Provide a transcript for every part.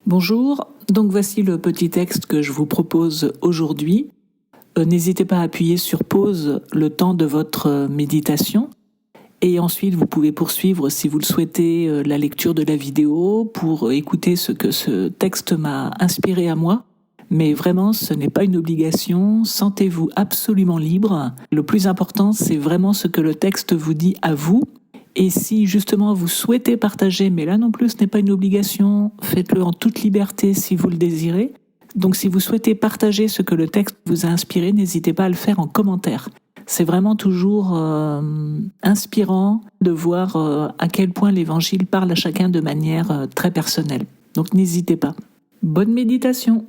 Bonjour, donc voici le petit texte que je vous propose aujourd'hui. N'hésitez pas à appuyer sur pause le temps de votre méditation et ensuite vous pouvez poursuivre si vous le souhaitez la lecture de la vidéo pour écouter ce que ce texte m'a inspiré à moi. Mais vraiment, ce n'est pas une obligation, sentez-vous absolument libre. Le plus important, c'est vraiment ce que le texte vous dit à vous. Et si justement vous souhaitez partager, mais là non plus ce n'est pas une obligation, faites-le en toute liberté si vous le désirez. Donc si vous souhaitez partager ce que le texte vous a inspiré, n'hésitez pas à le faire en commentaire. C'est vraiment toujours inspirant de voir à quel point l'Évangile parle à chacun de manière très personnelle. Donc n'hésitez pas. Bonne méditation.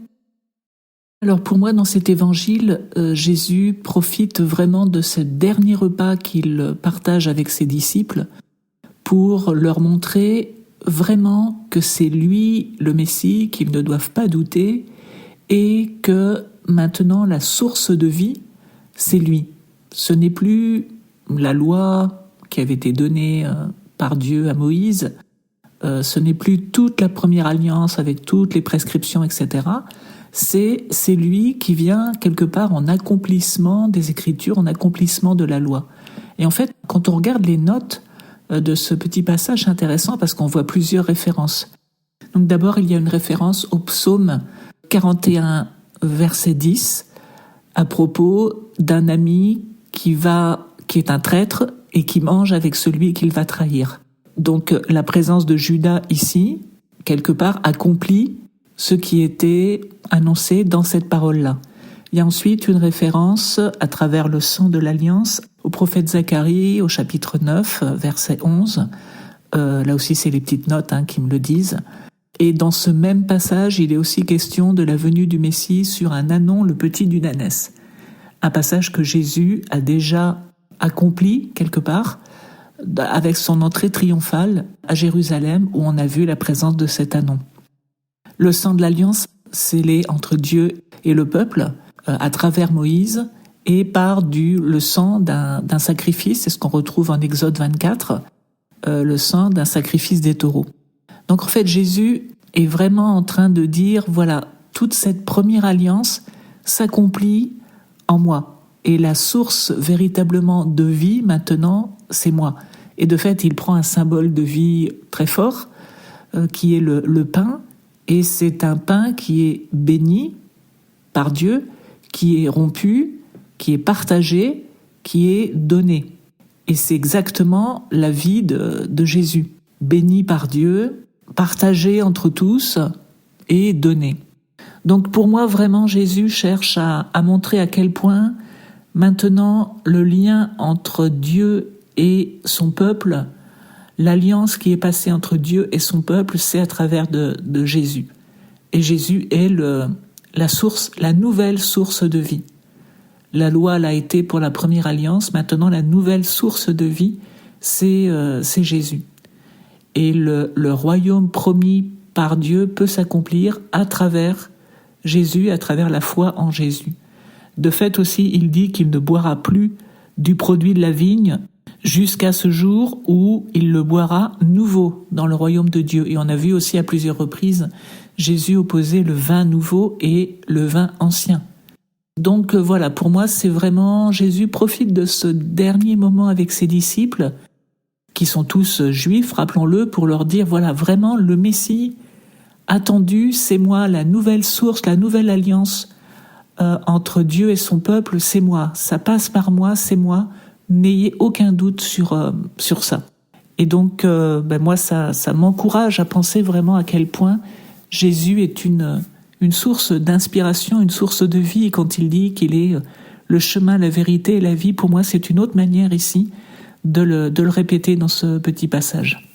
Alors pour moi, dans cet évangile, Jésus profite vraiment de ce dernier repas qu'il partage avec ses disciples pour leur montrer vraiment que c'est lui le Messie, qu'ils ne doivent pas douter, et que maintenant la source de vie, c'est lui. Ce n'est plus la loi qui avait été donnée par Dieu à Moïse, ce n'est plus toute la première alliance avec toutes les prescriptions, etc., c'est lui qui vient quelque part en accomplissement des Écritures, en accomplissement de la loi. Et en fait, quand on regarde les notes de ce petit passage, c'est intéressant parce qu'on voit plusieurs références. Donc d'abord, il y a une référence au psaume 41, verset 10, à propos d'un ami qui est un traître et qui mange avec celui qu'il va trahir. Donc la présence de Judas ici, quelque part, accomplit ce qui était annoncé dans cette parole-là. Il y a ensuite une référence à travers le sang de l'Alliance au prophète Zacharie au chapitre 9, verset 11. Là aussi, c'est les petites notes qui me le disent. Et dans ce même passage, il est aussi question de la venue du Messie sur un ânon, le petit d'une ânesse. Un passage que Jésus a déjà accompli quelque part avec son entrée triomphale à Jérusalem où on a vu la présence de cet ânon. Le sang de l'Alliance scellé entre Dieu et le peuple à travers Moïse et par le sang d'un sacrifice, c'est ce qu'on retrouve en Exode 24, le sang d'un sacrifice des taureaux. Donc en fait, Jésus est vraiment en train de dire, voilà, toute cette première alliance s'accomplit en moi. Et la source véritablement de vie, maintenant, c'est moi. Et de fait, il prend un symbole de vie très fort, qui est le pain. Et c'est un pain qui est béni par Dieu, qui est rompu, qui est partagé, qui est donné. Et c'est exactement la vie de Jésus. Béni par Dieu, partagé entre tous et donné. Donc pour moi, vraiment, Jésus cherche à montrer à quel point maintenant le lien entre Dieu et son peuple, l'alliance qui est passée entre Dieu et son peuple, c'est à travers de Jésus. Et Jésus est la source, la nouvelle source de vie. La loi l'a été pour la première alliance, maintenant la nouvelle source de vie, c'est Jésus. Et le royaume promis par Dieu peut s'accomplir à travers Jésus, à travers la foi en Jésus. De fait aussi, il dit qu'il ne boira plus du produit de la vigne jusqu'à ce jour où il le boira nouveau dans le royaume de Dieu. Et on a vu aussi à plusieurs reprises Jésus opposer le vin nouveau et le vin ancien. Donc voilà, pour moi, c'est vraiment Jésus profite de ce dernier moment avec ses disciples, qui sont tous juifs, rappelons-le, pour leur dire, voilà, vraiment, le Messie attendu, c'est moi, la nouvelle source, la nouvelle alliance entre Dieu et son peuple, c'est moi. Ça passe par moi, c'est moi. N'ayez aucun doute sur ça. Et donc, moi, ça m'encourage à penser vraiment à quel point Jésus est une source d'inspiration, une source de vie. Et quand il dit qu'il est le chemin, la vérité et la vie, pour moi, c'est une autre manière ici de le répéter dans ce petit passage.